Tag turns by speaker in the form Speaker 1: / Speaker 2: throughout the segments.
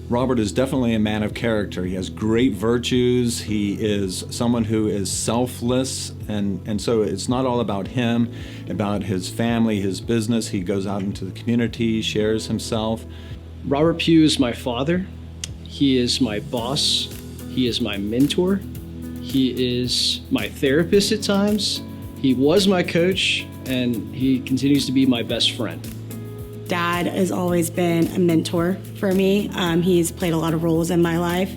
Speaker 1: Robert is definitely a man of character. He has great virtues. He is someone who is selfless, and so it's not all about him, about his family, his business. He goes out into the community, shares himself.
Speaker 2: Robert Pou is my father. He is my boss. He is my mentor. He is my therapist at times. He was my coach, and he continues to be my best friend.
Speaker 3: Dad has always been a mentor for me. He's played a lot of roles in my life.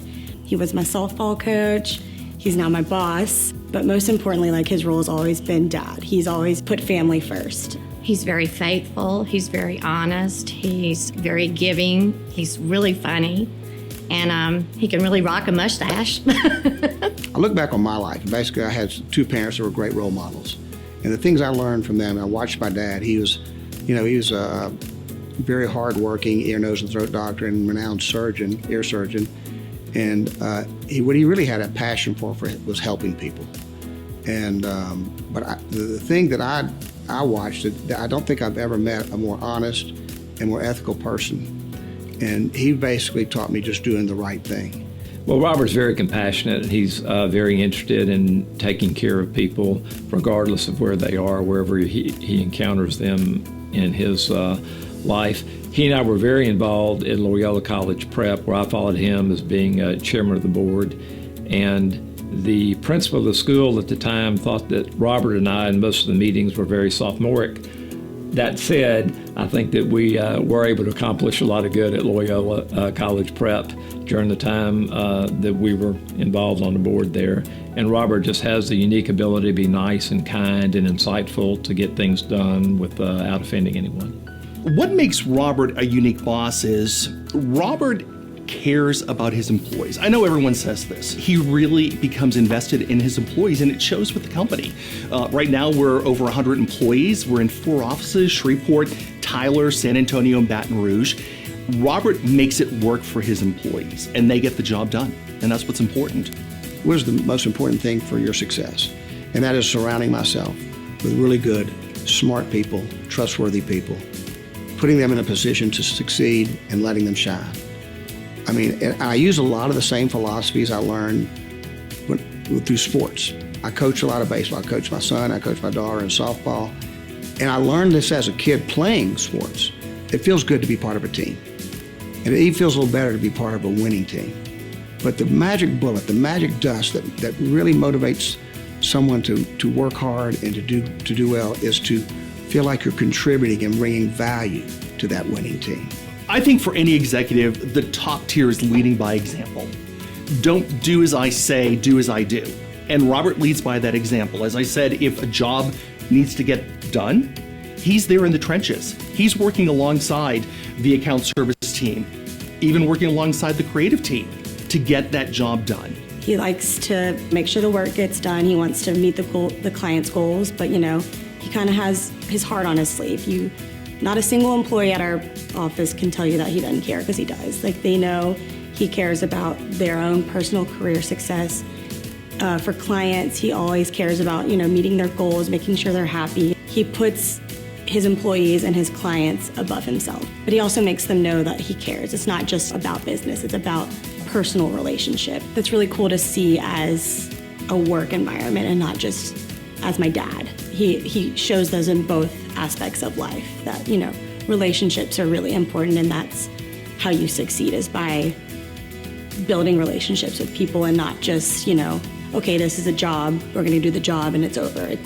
Speaker 3: He was my softball coach. He's now my boss. But most importantly, like, his role has always been dad. He's always put family first.
Speaker 4: He's very faithful. He's very honest. He's very giving. He's really funny. And he can really rock a mustache.
Speaker 5: I look back on my life. Basically, I had two parents that were great role models. And the things I learned from them, I watched my dad. He was a very hardworking ear, nose, and throat doctor and renowned surgeon, ear surgeon. And what he really had a passion for was helping people. And the thing that I watched, I don't think I've ever met a more honest and more ethical person. And he basically taught me just doing the right thing.
Speaker 6: Well, Robert's very compassionate. He's very interested in taking care of people, regardless of where they are, wherever he encounters them in his life. He and I were very involved in Loyola College Prep, where I followed him as being chairman of the board. And the principal of the school at the time thought that Robert and I, in most of the meetings, were very sophomoric. That said, I think that we were able to accomplish a lot of good at Loyola College Prep during the time that we were involved on the board there. And Robert just has the unique ability to be nice and kind and insightful to get things done without offending anyone.
Speaker 7: What makes Robert a unique boss is Robert cares about his employees. I know everyone says this. He really becomes invested in his employees, and it shows with the company. Right now, we're over 100 employees. We're in 4 offices: Shreveport, Tyler, San Antonio, and Baton Rouge. Robert makes it work for his employees, and they get the job done, and that's what's important.
Speaker 5: What is the most important thing for your success? And that is surrounding myself with really good, smart people, trustworthy people, putting them in a position to succeed and letting them shine. I mean, I use a lot of the same philosophies I learned through sports. I coach a lot of baseball. I coach my son, I coach my daughter in softball. And I learned this as a kid playing sports. It feels good to be part of a team. And it even feels a little better to be part of a winning team. But the magic bullet, the magic dust that really motivates someone to work hard and to do well is to feel like you're contributing and bringing value to that winning team.
Speaker 7: I think for any executive, the top tier is leading by example. Don't do as I say, do as I do. And Robert leads by that example. As I said, if a job needs to get done, he's there in the trenches. He's working alongside the account service team, even working alongside the creative team to get that job done.
Speaker 3: He likes to make sure the work gets done. He wants to meet the client's goals, but he kind of has his heart on his sleeve. Not a single employee at our office can tell you that he doesn't care, because he does. Like, they know he cares about their own personal career success. For clients, he always cares about, meeting their goals, making sure they're happy. He puts his employees and his clients above himself, but he also makes them know that he cares. It's not just about business, it's about personal relationship. That's really cool to see as a work environment and not just as my dad. He shows those in both aspects of life, that, relationships are really important, and that's how you succeed, is by building relationships with people and not just, okay, this is a job, we're gonna do the job and it's over.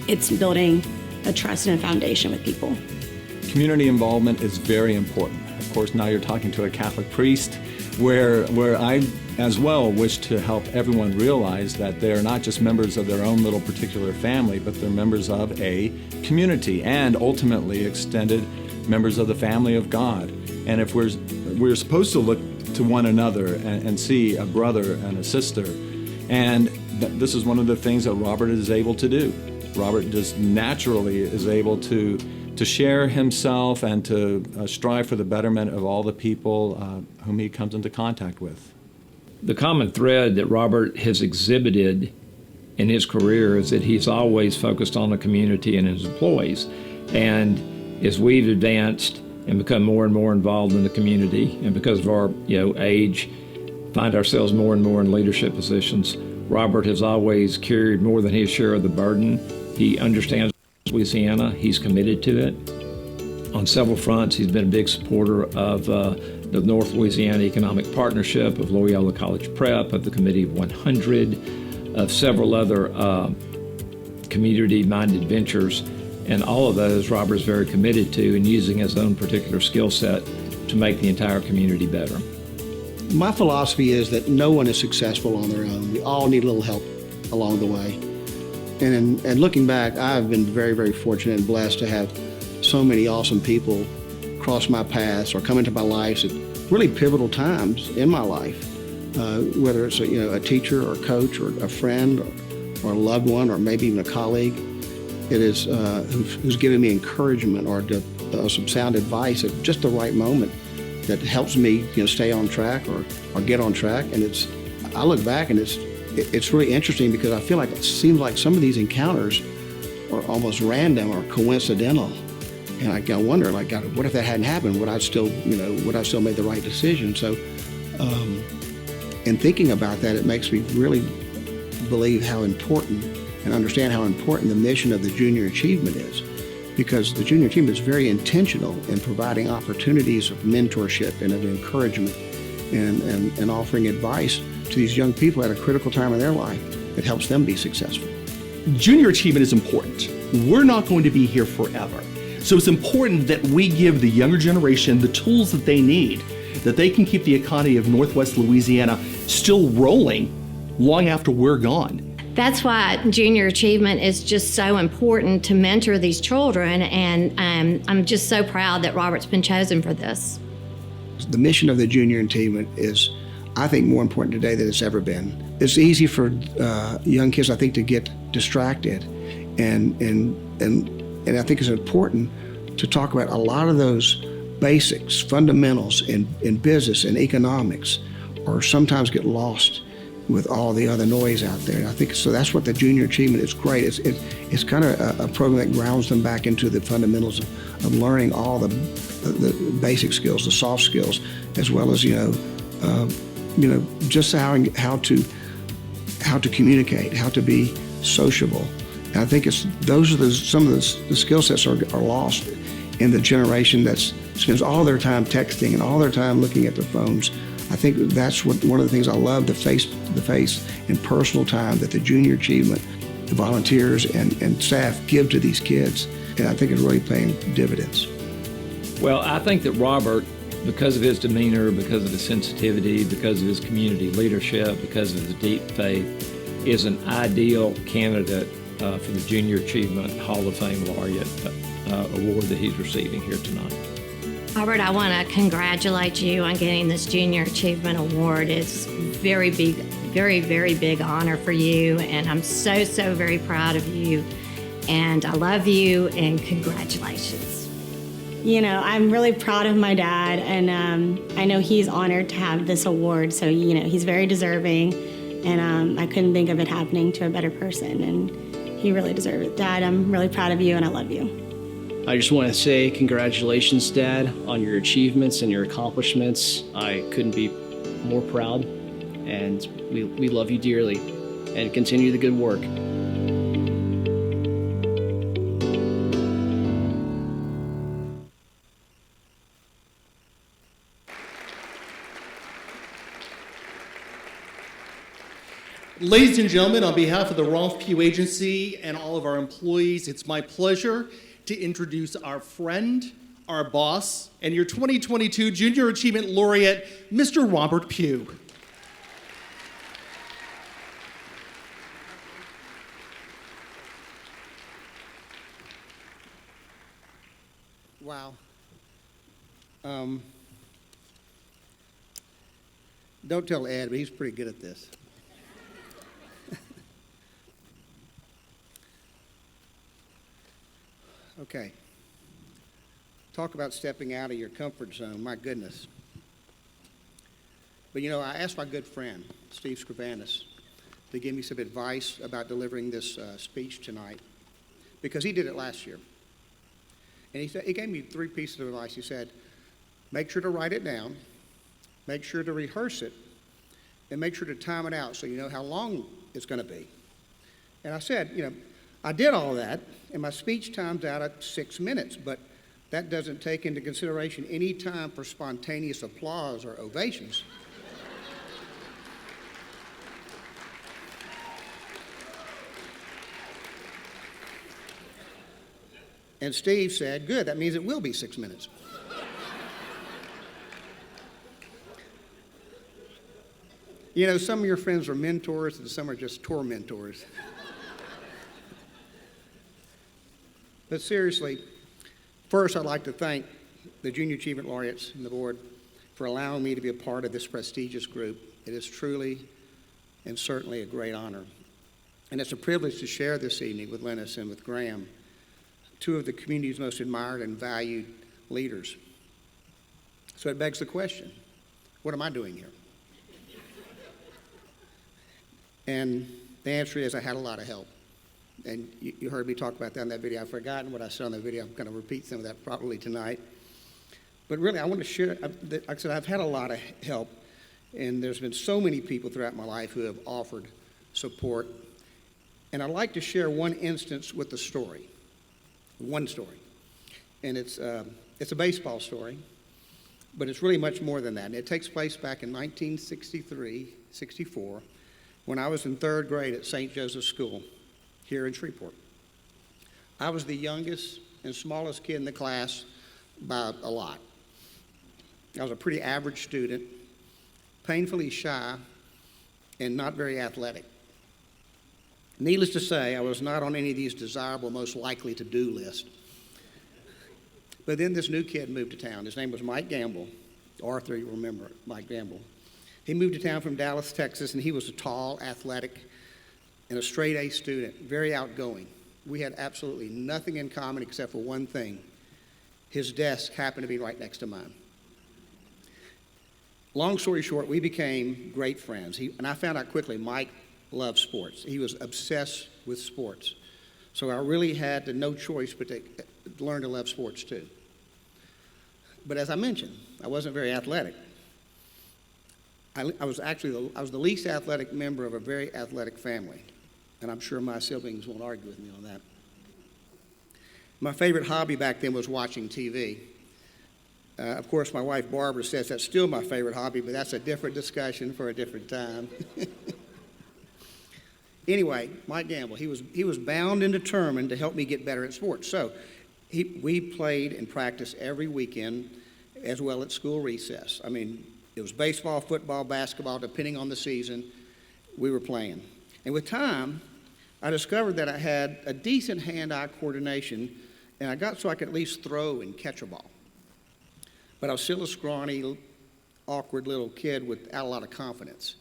Speaker 3: It's building a trust and a foundation with people.
Speaker 1: Community involvement is very important. Of course, now you're talking to a Catholic priest, where I as well wish to help everyone realize that they are not just members of their own little particular family, but they're members of a community and ultimately extended members of the family of God. And if we're supposed to look to one another and see a brother and a sister, and this is one of the things that Robert is able to do. Robert just naturally is able to share himself and to strive for the betterment of all the people whom he comes into contact with.
Speaker 6: The common thread that Robert has exhibited in his career is that he's always focused on the community and his employees. And as we've advanced, and become more and more involved in the community. And because of our age, find ourselves more and more in leadership positions. Robert has always carried more than his share of the burden. He understands Louisiana. He's committed to it. On several fronts, he's been a big supporter of the North Louisiana Economic Partnership, of Loyola College Prep, of the Committee of 100, of several other community-minded ventures. And all of those Robert is very committed to and using his own particular skill set to make the entire community better.
Speaker 5: My philosophy is that no one is successful on their own. We all need a little help along the way. And looking back, I've been very, very fortunate and blessed to have so many awesome people cross my paths or come into my life at really pivotal times in my life, whether it's a teacher or a coach or a friend or a loved one or maybe even a colleague. It is who's given me encouragement or some sound advice at just the right moment that helps me stay on track or get on track. And I look back and it's really interesting because I feel like it seems like some of these encounters are almost random or coincidental. And I wonder, like, God, what if that hadn't happened? Would I still made the right decision? So, in thinking about that, it makes me really believe how important and understand how important the mission of the Junior Achievement is. Because the Junior Achievement is very intentional in providing opportunities of mentorship and of encouragement and offering advice to these young people at a critical time in their life that helps them be successful.
Speaker 7: Junior achievement is important. We're not going to be here forever. So it's important that we give the younger generation the tools that they need, that they can keep the economy of Northwest Louisiana still rolling long after we're gone.
Speaker 4: That's why junior achievement is just so important to mentor these children, and I'm just so proud that Robert's been chosen for this.
Speaker 5: The mission of the Junior Achievement is, I think, more important today than it's ever been. It's easy for young kids, I think, to get distracted, and I think it's important to talk about a lot of those basics, fundamentals in business and economics, or sometimes get lost with all the other noise out there. And I think so. That's what the Junior Achievement is great. It's kind of a program that grounds them back into the fundamentals of learning all the basic skills, the soft skills, as well as just how to communicate, how to be sociable. And I think those are some of the skill sets are lost in the generation that spends all their time texting and all their time looking at their phones. I think that's one of the things I love, the face-to-face and personal time that the Junior Achievement, the volunteers and staff give to these kids. And I think it's really paying dividends.
Speaker 6: Well, I think that Robert, because of his demeanor, because of his sensitivity, because of his community leadership, because of his deep faith, is an ideal candidate for the Junior Achievement Hall of Fame Laureate award that he's receiving here tonight.
Speaker 4: Robert, I want to congratulate you on getting this Junior Achievement Award. It's very big, very, very big honor for you, and I'm so, so very proud of you. And I love you, and congratulations.
Speaker 3: I'm really proud of my dad, and I know he's honored to have this award, so, he's very deserving, and I couldn't think of it happening to a better person, and he really deserved it. Dad, I'm really proud of you, and I love you.
Speaker 2: I just want to say congratulations, Dad, on your achievements and your accomplishments. I couldn't be more proud, and we love you dearly, and continue the good work.
Speaker 7: Ladies and gentlemen, on behalf of the Romph Pou Agency and all of our employees, it's my pleasure to introduce our friend, our boss, and your 2022 Junior Achievement Laureate, Mr. Robert Pou.
Speaker 5: Wow. Don't tell Ed, but he's pretty good at this. Okay. Talk about stepping out of your comfort zone. My goodness. But I asked my good friend, Steve Scrivanis, to give me some advice about delivering this speech tonight, because he did it last year. And he gave me 3 pieces of advice. He said, make sure to write it down, make sure to rehearse it, and make sure to time it out so you know how long it's going to be. And I said, I did all that, and my speech timed out at 6 minutes, but that doesn't take into consideration any time for spontaneous applause or ovations. And Steve said, good, that means it will be 6 minutes. Some of your friends are mentors and some are just tormentors. But seriously, first I'd like to thank the Junior Achievement Laureates and the board for allowing me to be a part of this prestigious group. It is truly and certainly a great honor. And it's a privilege to share this evening with Lennis and with Graham, 2 of the community's most admired and valued leaders. So it begs the question, what am I doing here? And the answer is I had a lot of help. And you heard me talk about that in that video. I've forgotten what I said on that video. I'm going to repeat some of that probably tonight. But really, I want to share, like I said, I've had a lot of help. And there's been so many people throughout my life who have offered support. And I'd like to share one instance with the story. One story. And it's a baseball story. But it's really much more than that. And it takes place back in 1963, 64, when I was in 3rd grade at St. Joseph's School here in Shreveport. I was the youngest and smallest kid in the class by a lot. I was a pretty average student, painfully shy, and not very athletic. Needless to say, I was not on any of these desirable, most likely to do lists. But then this new kid moved to town. His name was Mike Gamble. Arthur, you remember Mike Gamble. He moved to town from Dallas, Texas, and he was a tall, athletic, and a straight-A student, very outgoing. We had absolutely nothing in common except for one thing. His desk happened to be right next to mine. Long story short, we became great friends. And I found out quickly Mike loved sports. He was obsessed with sports. So I really had no choice but to learn to love sports too. But as I mentioned, I wasn't very athletic. I was the least athletic member of a very athletic family, and I'm sure my siblings won't argue with me on that. My favorite hobby back then was watching TV. Of course, my wife Barbara says that's still my favorite hobby, but that's a different discussion for a different time. Anyway, Mike Gamble, he was bound and determined to help me get better at sports. So we played and practiced every weekend as well at school recess. I mean, it was baseball, football, basketball, depending on the season, we were playing. And with time, I discovered that I had a decent hand-eye coordination, and I got so I could at least throw and catch a ball. But I was still a scrawny, awkward little kid without a lot of confidence.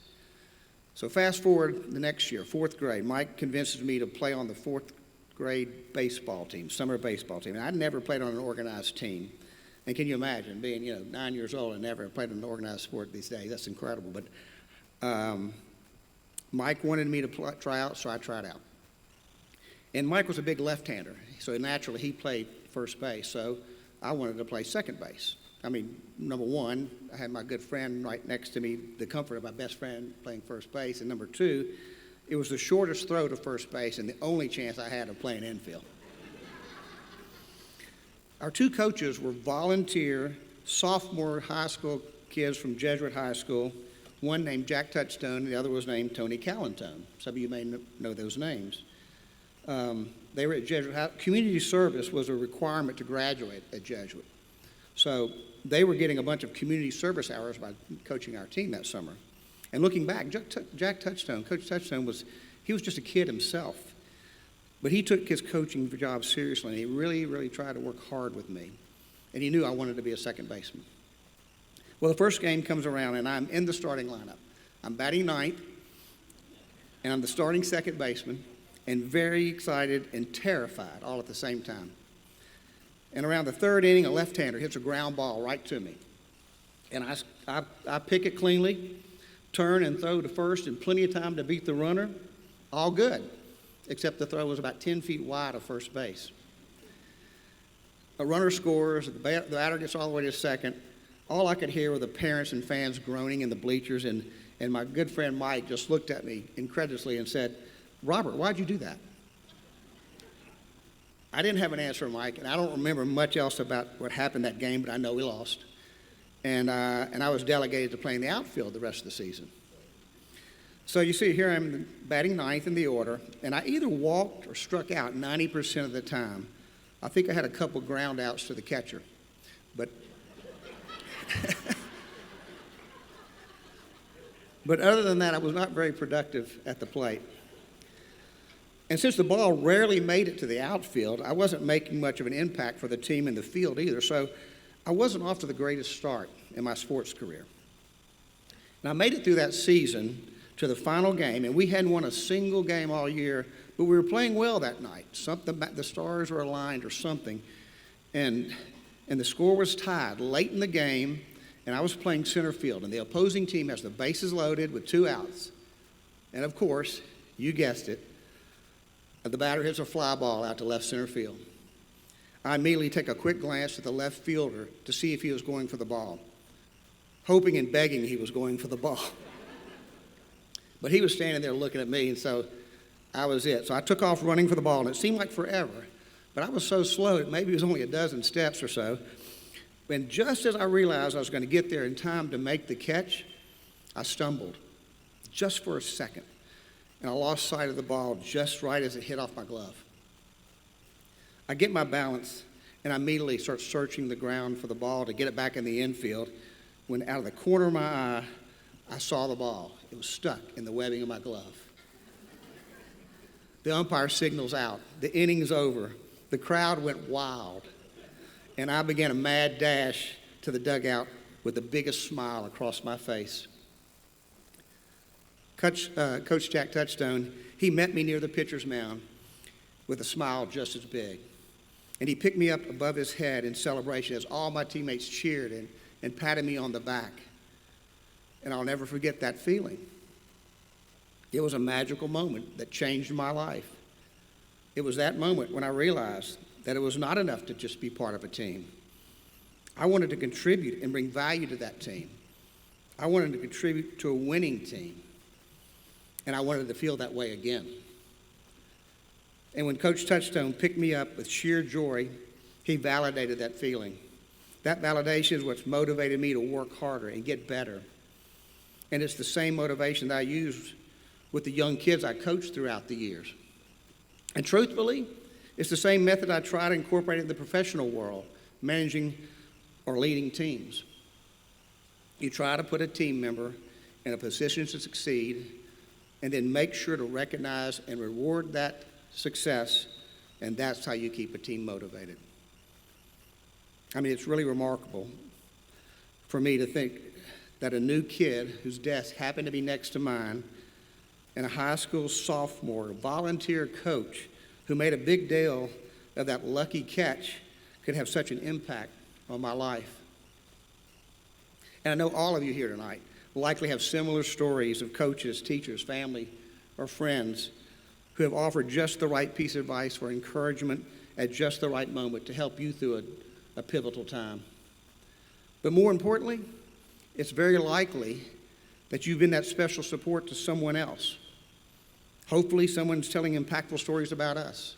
Speaker 5: So fast forward the next year, 4th grade, Mike convinces me to play on the 4th grade baseball team, summer baseball team. And I'd never played on an organized team. And can you imagine being, 9 years old and never played in an organized sport these days? That's incredible. But Mike wanted me to try out, so I tried out. And Mike was a big left-hander, so naturally he played first base. So I wanted to play second base. I mean, number one, I had my good friend right next to me, the comfort of my best friend playing first base. And number two, it was the shortest throw to first base and the only chance I had of playing infield. Our 2 coaches were volunteer sophomore high school kids from Jesuit High School, one named Jack Touchstone and the other was named Tony Callantone. Some of you may know those names. They were at Jesuit High. Community service was a requirement to graduate at Jesuit. So they were getting a bunch of community service hours by coaching our team that summer. And looking back, Jack Touchstone, Coach Touchstone he was just a kid himself. But he took his coaching job seriously, and he really, really tried to work hard with me. And he knew I wanted to be a second baseman. Well, the first game comes around, and I'm in the starting lineup. I'm batting ninth, and I'm the starting second baseman, and very excited and terrified all at the same time. And around the 3rd inning, a left-hander hits a ground ball right to me. And I pick it cleanly, turn and throw to first, and plenty of time to beat the runner. All good, except the throw was about 10 feet wide of first base. A runner scores, the batter gets all the way to second. All I could hear were the parents and fans groaning in the bleachers, and my good friend Mike just looked at me incredulously and said, "Robert, why'd you do that?" I didn't have an answer, Mike, and I don't remember much else about what happened that game, but I know we lost. And I was delegated to play in the outfield the rest of the season. So you see, here I'm batting ninth in the order, and I either walked or struck out 90% of the time. I think I had a couple ground outs to the catcher, but but other than that, I was not very productive at the plate. And since the ball rarely made it to the outfield, I wasn't making much of an impact for the team in the field either, so I wasn't off to the greatest start in my sports career. And I made it through that season to the final game, and we hadn't won a single game all year, but we were playing well that night. The stars were aligned or something, and the score was tied late in the game, and I was playing center field, and the opposing team has the bases loaded with 2 outs. And of course, you guessed it, the batter hits a fly ball out to left center field. I immediately take a quick glance at the left fielder to see if he was going for the ball, hoping and begging he was going for the ball. But he was standing there looking at me, and so I was it. So I took off running for the ball, and it seemed like forever. But I was so slow, it maybe was only a dozen steps or so. And just as I realized I was going to get there in time to make the catch, I stumbled just for a second. And I lost sight of the ball just right as it hit off my glove. I get my balance, and I immediately start searching the ground for the ball to get it back in the infield, when out of the corner of my eye, I saw the ball. It was stuck in the webbing of my glove. The umpire signals out. The inning's over. The crowd went wild. And I began a mad dash to the dugout with the biggest smile across my face. Coach Jack Touchstone, he met me near the pitcher's mound with a smile just as big. And he picked me up above his head in celebration as all my teammates cheered and patted me on the back. And I'll never forget that feeling. It was a magical moment that changed my life. It was that moment when I realized that it was not enough to just be part of a team. I wanted to contribute and bring value to that team. I wanted to contribute to a winning team. And I wanted to feel that way again. And when Coach Touchstone picked me up with sheer joy, he validated that feeling. That validation is what's motivated me to work harder and get better. And it's the same motivation that I use with the young kids I coached throughout the years. And truthfully, it's the same method I try to incorporate in the professional world, managing or leading teams. You try to put a team member in a position to succeed, and then make sure to recognize and reward that success, and that's how you keep a team motivated. I mean, it's really remarkable for me to think that a new kid whose desk happened to be next to mine, and a high school sophomore, volunteer coach who made a big deal of that lucky catch could have such an impact on my life. And I know all of you here tonight will likely have similar stories of coaches, teachers, family, or friends who have offered just the right piece of advice or encouragement at just the right moment to help you through a pivotal time. But more importantly, it's very likely that you've been that special support to someone else. Hopefully someone's telling impactful stories about us,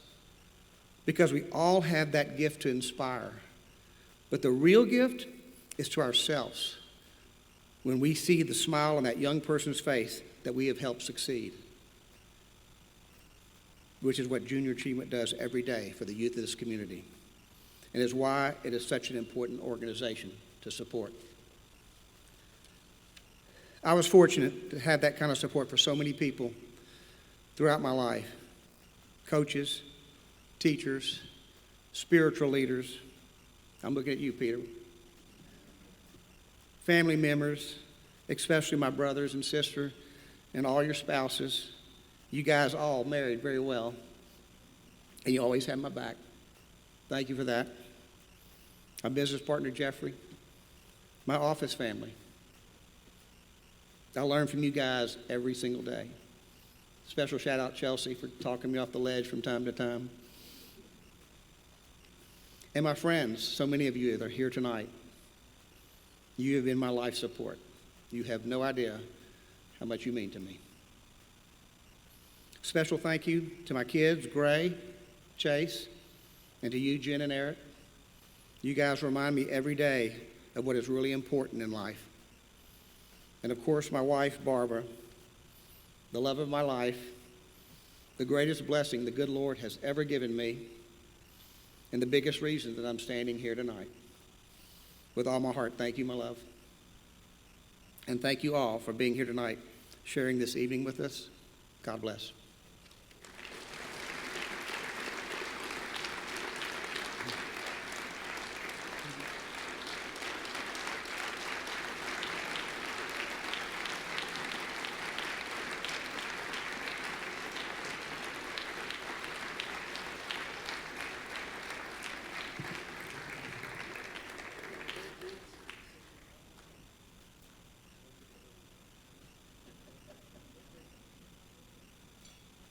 Speaker 5: because we all have that gift to inspire. But the real gift is to ourselves when we see the smile on that young person's face that we have helped succeed, which is what Junior Achievement does every day for the youth of this community, and is why it is such an important organization to support. I was fortunate to have that kind of support for so many people throughout my life: coaches, teachers, spiritual leaders. I'm looking at you, Peter. Family members, especially my brothers and sisters, and all your spouses. You guys all married very well, and you always had my back. Thank you for that. My business partner, Jeffrey. My office family. I learn from you guys every single day. Special shout out Chelsea for talking me off the ledge from time to time. And my friends, so many of you that are here tonight, you have been my life support. You have no idea how much you mean to me. Special thank you to my kids, Gray, Chase, and to you, Jen and Eric. You guys remind me every day of what is really important in life. And of course, my wife, Barbara, the love of my life, the greatest blessing the good Lord has ever given me, and the biggest reason that I'm standing here tonight. With all my heart, thank you, my love. And thank you all for being here tonight, sharing this evening with us. God bless.